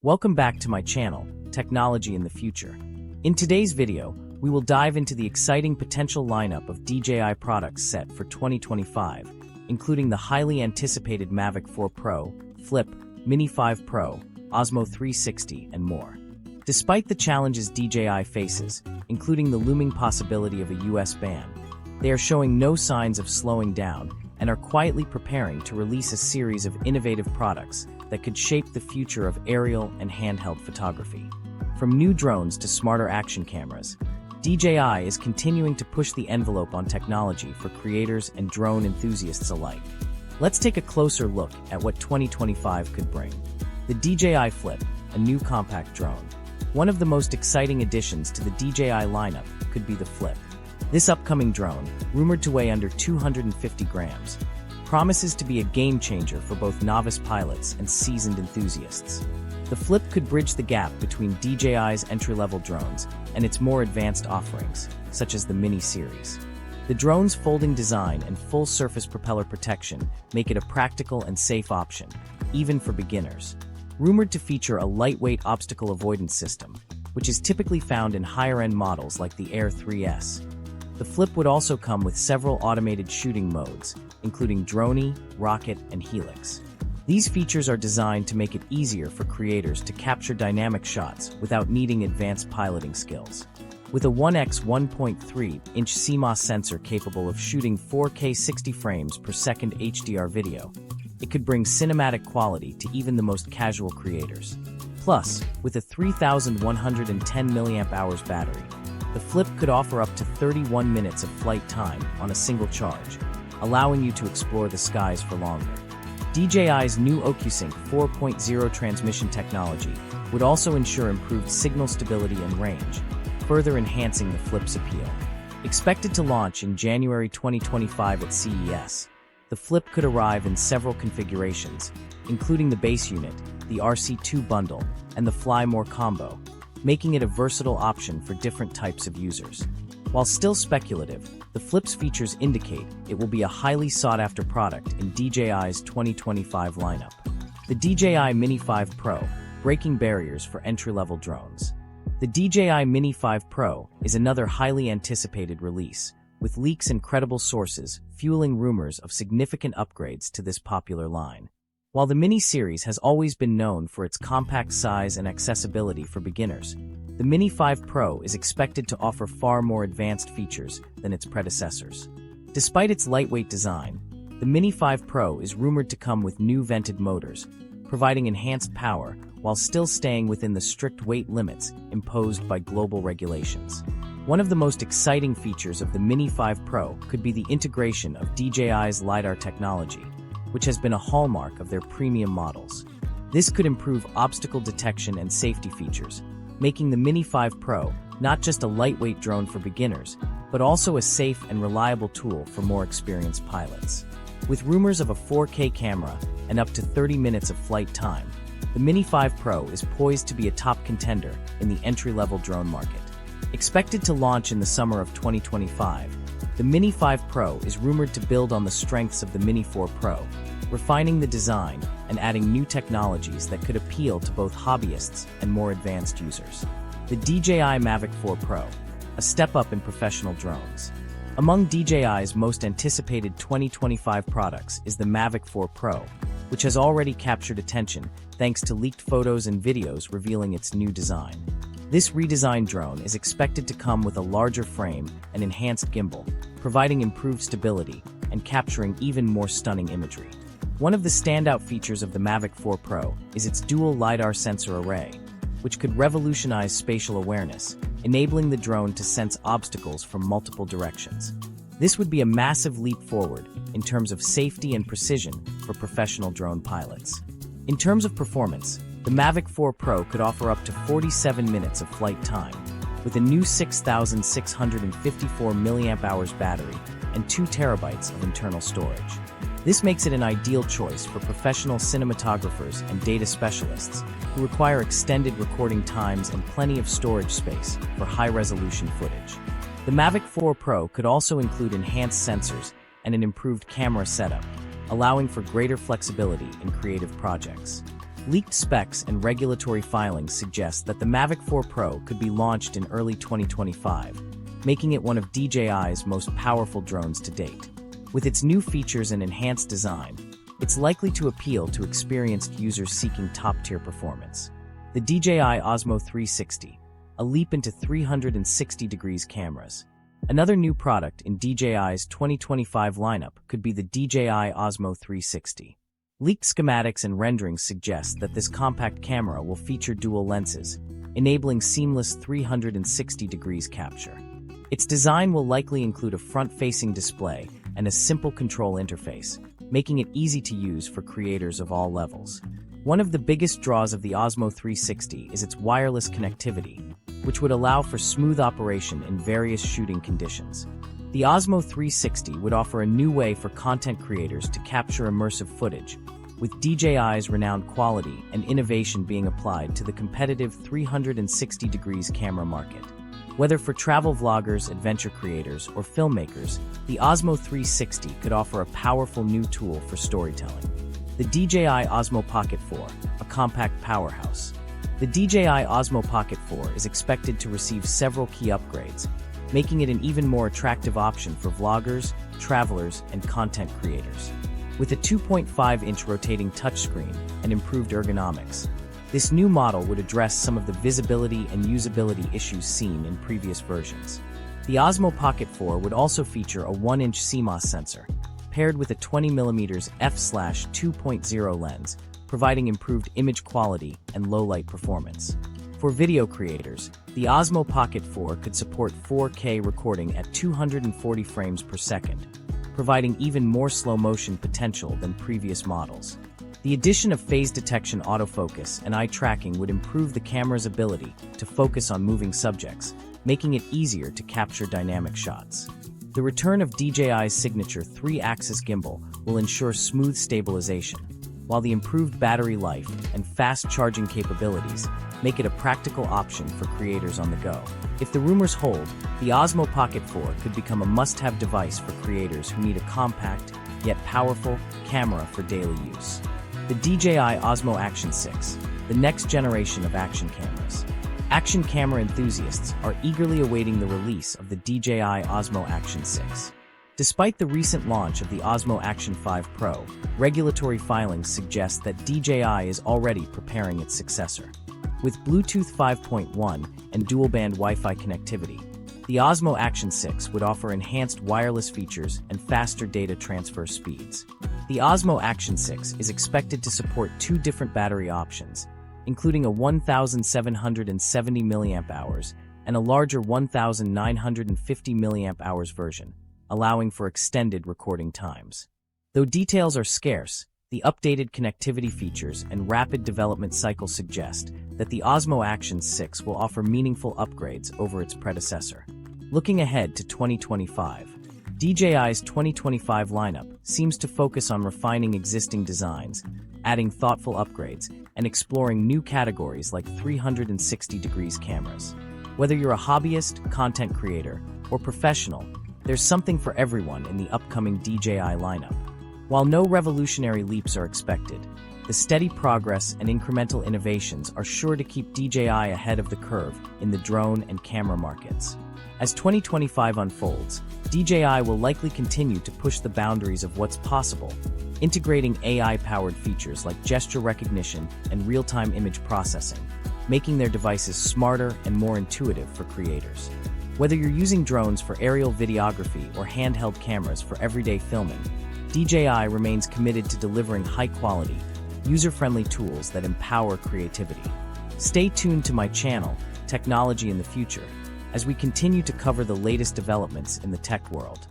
Welcome back to my channel, Technology in the Future. In today's video, we will dive into the exciting potential lineup of DJI products set for 2025, including the highly anticipated Mavic 4 Pro, Flip, Mini 5 Pro, Osmo 360, and more. Despite the challenges DJI faces, including the looming possibility of a US ban, they are showing no signs of slowing down and are quietly preparing to release a series of innovative products that could shape the future of aerial and handheld photography. From new drones to smarter action cameras, DJI is continuing to push the envelope on technology for creators and drone enthusiasts alike. Let's take a closer look at what 2025 could bring. The DJI Flip, a new compact drone. One of the most exciting additions to the DJI lineup could be the Flip. This upcoming drone, rumored to weigh under 250 grams, promises to be a game-changer for both novice pilots and seasoned enthusiasts. The Flip could bridge the gap between DJI's entry-level drones and its more advanced offerings, such as the Mini series. The drone's folding design and full-surface propeller protection make it a practical and safe option, even for beginners. Rumored to feature a lightweight obstacle avoidance system, which is typically found in higher-end models like the Air 3S. The Flip would also come with several automated shooting modes, including Drone, Rocket, and Helix. These features are designed to make it easier for creators to capture dynamic shots without needing advanced piloting skills. With a 1x 1.3-inch CMOS sensor capable of shooting 4K 60 frames per second HDR video, it could bring cinematic quality to even the most casual creators. Plus, with a 3,110 mAh battery, the Flip could offer up to 31 minutes of flight time on a single charge, allowing you to explore the skies for longer. DJI's new OcuSync 4.0 transmission technology would also ensure improved signal stability and range, further enhancing the Flip's appeal. Expected to launch in January 2025 at CES, the Flip could arrive in several configurations, including the base unit, the RC2 bundle, and the Fly More combo, making it a versatile option for different types of users. While still speculative, the Flip's features indicate it will be a highly sought-after product in DJI's 2025 lineup. The DJI Mini 5 Pro, breaking barriers for entry-level drones. The DJI Mini 5 Pro is another highly anticipated release, with leaks and credible sources fueling rumors of significant upgrades to this popular line. While the Mini series has always been known for its compact size and accessibility for beginners, the Mini 5 Pro is expected to offer far more advanced features than its predecessors. Despite its lightweight design, the Mini 5 Pro is rumored to come with new vented motors, providing enhanced power while still staying within the strict weight limits imposed by global regulations. One of the most exciting features of the Mini 5 Pro could be the integration of DJI's LiDAR technology, which has been a hallmark of their premium models. This could improve obstacle detection and safety features, making the Mini 5 Pro not just a lightweight drone for beginners, but also a safe and reliable tool for more experienced pilots. With rumors of a 4K camera and up to 30 minutes of flight time, the Mini 5 Pro is poised to be a top contender in the entry-level drone market. Expected to launch in the summer of 2025, the Mini 5 Pro is rumored to build on the strengths of the Mini 4 Pro, refining the design and adding new technologies that could appeal to both hobbyists and more advanced users. The DJI Mavic 4 Pro, a step up in professional drones. Among DJI's most anticipated 2025 products is the Mavic 4 Pro, which has already captured attention thanks to leaked photos and videos revealing its new design. This redesigned drone is expected to come with a larger frame and enhanced gimbal, providing improved stability and capturing even more stunning imagery. One of the standout features of the Mavic 4 Pro is its dual LiDAR sensor array, which could revolutionize spatial awareness, enabling the drone to sense obstacles from multiple directions. This would be a massive leap forward in terms of safety and precision for professional drone pilots. In terms of performance, the Mavic 4 Pro could offer up to 47 minutes of flight time, with a new 6,654 mAh battery and 2 terabytes of internal storage. This makes it an ideal choice for professional cinematographers and data specialists who require extended recording times and plenty of storage space for high-resolution footage. The Mavic 4 Pro could also include enhanced sensors and an improved camera setup, allowing for greater flexibility in creative projects. Leaked specs and regulatory filings suggest that the Mavic 4 Pro could be launched in early 2025, making it one of DJI's most powerful drones to date. With its new features and enhanced design, it's likely to appeal to experienced users seeking top-tier performance. The DJI Osmo 360, a leap into 360 degrees cameras. Another new product in DJI's 2025 lineup could be the DJI Osmo 360. Leaked schematics and renderings suggest that this compact camera will feature dual lenses, enabling seamless 360 degrees capture. Its design will likely include a front-facing display and a simple control interface, making it easy to use for creators of all levels. One of the biggest draws of the Osmo 360 is its wireless connectivity, which would allow for smooth operation in various shooting conditions. The Osmo 360 would offer a new way for content creators to capture immersive footage, with DJI's renowned quality and innovation being applied to the competitive 360 degrees camera market. Whether for travel vloggers, adventure creators, or filmmakers, the Osmo 360 could offer a powerful new tool for storytelling. The DJI Osmo Pocket 4, a compact powerhouse. The DJI Osmo Pocket 4 is expected to receive several key upgrades, making it an even more attractive option for vloggers, travelers, and content creators. With a 2.5-inch rotating touchscreen and improved ergonomics, this new model would address some of the visibility and usability issues seen in previous versions. The Osmo Pocket 4 would also feature a 1-inch CMOS sensor, paired with a 20mm f/2.0 lens, providing improved image quality and low-light performance. For video creators, the Osmo Pocket 4 could support 4K recording at 240 frames per second, providing even more slow-motion potential than previous models. The addition of phase detection autofocus and eye tracking would improve the camera's ability to focus on moving subjects, making it easier to capture dynamic shots. The return of DJI's signature 3-axis gimbal will ensure smooth stabilization, while the improved battery life and fast charging capabilities make it a practical option for creators on the go. If the rumors hold, the Osmo Pocket 4 could become a must-have device for creators who need a compact, yet powerful, camera for daily use. The DJI Osmo Action 6, the next generation of action cameras. Action camera enthusiasts are eagerly awaiting the release of the DJI Osmo Action 6. Despite the recent launch of the Osmo Action 5 Pro, regulatory filings suggest that DJI is already preparing its successor. With Bluetooth 5.1 and dual-band Wi-Fi connectivity, the Osmo Action 6 would offer enhanced wireless features and faster data transfer speeds. The Osmo Action 6 is expected to support 2 different battery options, including a 1,770 mAh and a larger 1,950 mAh version, allowing for extended recording times. Though details are scarce, the updated connectivity features and rapid development cycle suggest that the Osmo Action 6 will offer meaningful upgrades over its predecessor. Looking ahead to 2025, DJI's 2025 lineup seems to focus on refining existing designs, adding thoughtful upgrades, and exploring new categories like 360 degrees cameras. Whether you're a hobbyist, content creator, or professional, there's something for everyone in the upcoming DJI lineup. While no revolutionary leaps are expected, the steady progress and incremental innovations are sure to keep DJI ahead of the curve in the drone and camera markets. As 2025 unfolds, DJI will likely continue to push the boundaries of what's possible, integrating AI-powered features like gesture recognition and real-time image processing, making their devices smarter and more intuitive for creators. Whether you're using drones for aerial videography or handheld cameras for everyday filming, DJI remains committed to delivering high-quality, user-friendly tools that empower creativity. Stay tuned to my channel, Technology in the Future, as we continue to cover the latest developments in the tech world.